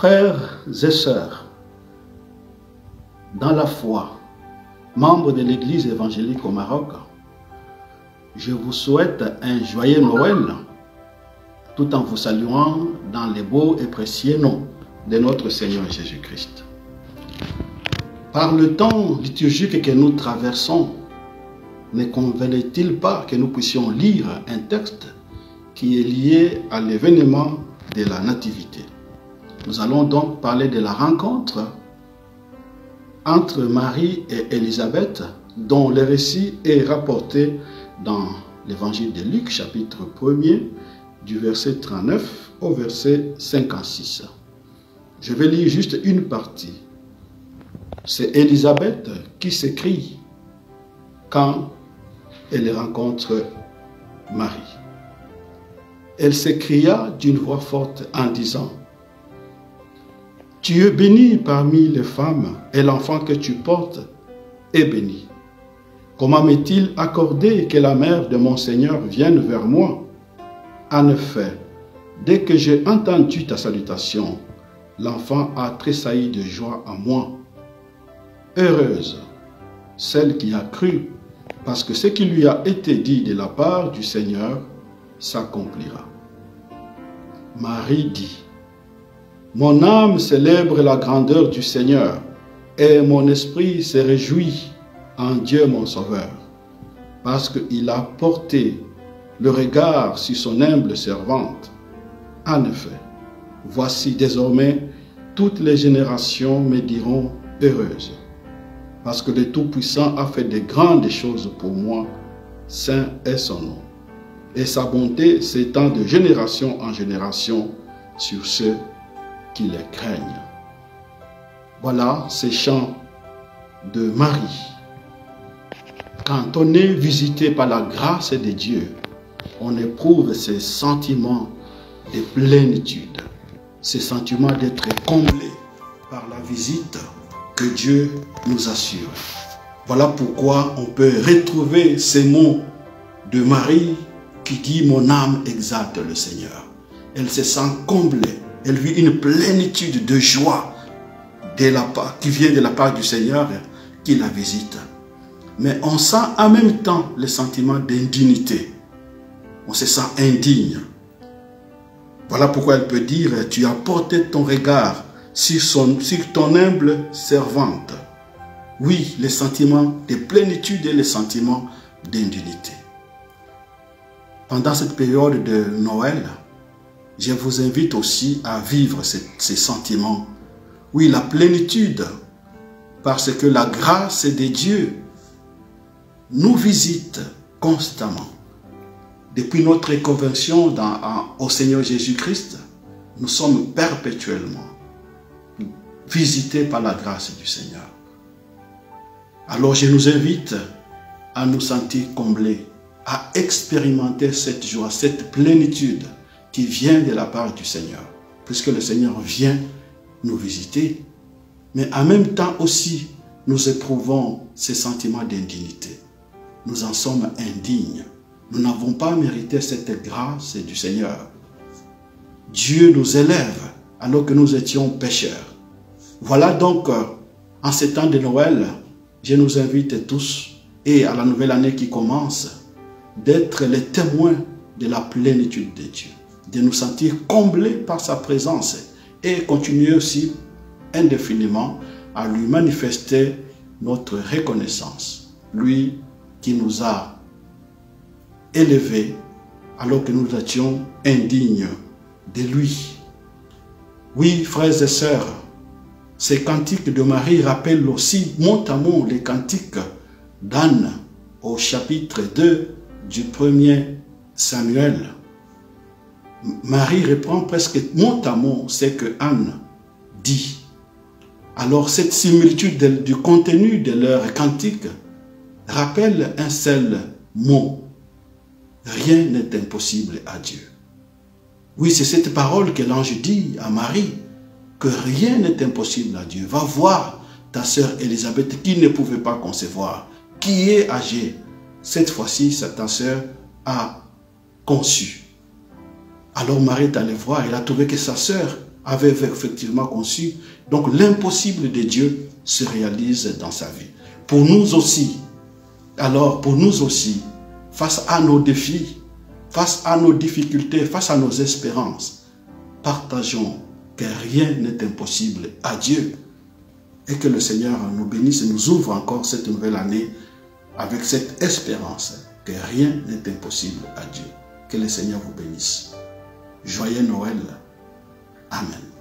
Frères et sœurs, dans la foi, membres de l'Église évangélique au Maroc, je vous souhaite un joyeux Noël, tout en vous saluant dans les beaux et précieux noms de notre Seigneur Jésus-Christ. Par le temps liturgique que nous traversons, ne convenait-il pas que nous puissions lire un texte qui est lié à l'événement de la Nativité? Nous allons donc parler de la rencontre entre Marie et Élisabeth, dont le récit est rapporté dans l'évangile de Luc, chapitre 1er, du verset 39 au verset 56. Je vais lire juste une partie. C'est Élisabeth qui s'écrie quand elle rencontre Marie. Elle s'écria d'une voix forte en disant: « Tu es bénie parmi les femmes, et l'enfant que tu portes est béni. Comment m'est-il accordé que la mère de mon Seigneur vienne vers moi? En effet, dès que j'ai entendu ta salutation, l'enfant a tressailli de joie en moi. Heureuse celle qui a cru, parce que ce qui lui a été dit de la part du Seigneur s'accomplira. » Marie dit: « Mon âme célèbre la grandeur du Seigneur, et mon esprit se réjouit en Dieu mon Sauveur, parce qu'il a porté le regard sur son humble servante. En effet, voici désormais toutes les générations me diront heureuse, parce que le Tout-Puissant a fait de grandes choses pour moi, saint est son nom, et sa bonté s'étend de génération en génération sur ceux qui les craignent. » Voilà ces chants de Marie. Quand on est visité par la grâce de Dieu, on éprouve ces sentiments de plénitude, ces sentiments d'être comblé par la visite que Dieu nous assure. Voilà pourquoi on peut retrouver ces mots de Marie qui dit: « Mon âme exalte le Seigneur ». Elle se sent comblée, elle vit une plénitude de joie qui vient de la part du Seigneur qui la visite. Mais on sent en même temps le sentiment d'indignité. On se sent indigne. Voilà pourquoi elle peut dire: « Tu as porté ton regard sur ton humble servante. » Oui, les sentiments de plénitude et les sentiments d'indignité. Pendant cette période de Noël, je vous invite aussi à vivre ces sentiments. Oui, la plénitude, parce que la grâce de Dieu nous visite constamment. Depuis notre conversion au Seigneur Jésus-Christ, nous sommes perpétuellement visités par la grâce du Seigneur. Alors je nous invite à nous sentir comblés, à expérimenter cette joie, cette plénitude qui vient de la part du Seigneur, puisque le Seigneur vient nous visiter, mais en même temps aussi nous éprouvons ces sentiments d'indignité. Nous en sommes indignes. Nous n'avons pas mérité cette grâce du Seigneur. Dieu nous élève alors que nous étions pécheurs. Voilà donc, en ces temps de Noël, je nous invite tous, et à la nouvelle année qui commence, d'être les témoins de la plénitude de Dieu, de nous sentir comblés par sa présence et continuer aussi indéfiniment à lui manifester notre reconnaissance. Lui qui nous a élevés alors que nous étions indignes de lui. Oui, frères et sœurs, ces cantiques de Marie rappellent aussi mot à mot les cantiques d'Anne au chapitre 2 du 1er Samuel. Marie reprend presque mot à mot ce que Anne dit. Alors cette similitude du contenu de leur cantique rappelle un seul mot: rien n'est impossible à Dieu. Oui, c'est cette parole que l'ange dit à Marie, que rien n'est impossible à Dieu. Va voir ta sœur Élisabeth qui ne pouvait pas concevoir, qui est âgée. Cette fois-ci, ta sœur a conçu. Alors Marie est allée voir, elle a trouvé que sa sœur avait effectivement conçu. Donc l'impossible de Dieu se réalise dans sa vie. Pour nous aussi, alors pour nous aussi, face à nos défis, face à nos difficultés, face à nos espérances, partageons que rien n'est impossible à Dieu. Et que le Seigneur nous bénisse et nous ouvre encore cette nouvelle année avec cette espérance que rien n'est impossible à Dieu. Que le Seigneur vous bénisse. Joyeux Noël. Amen.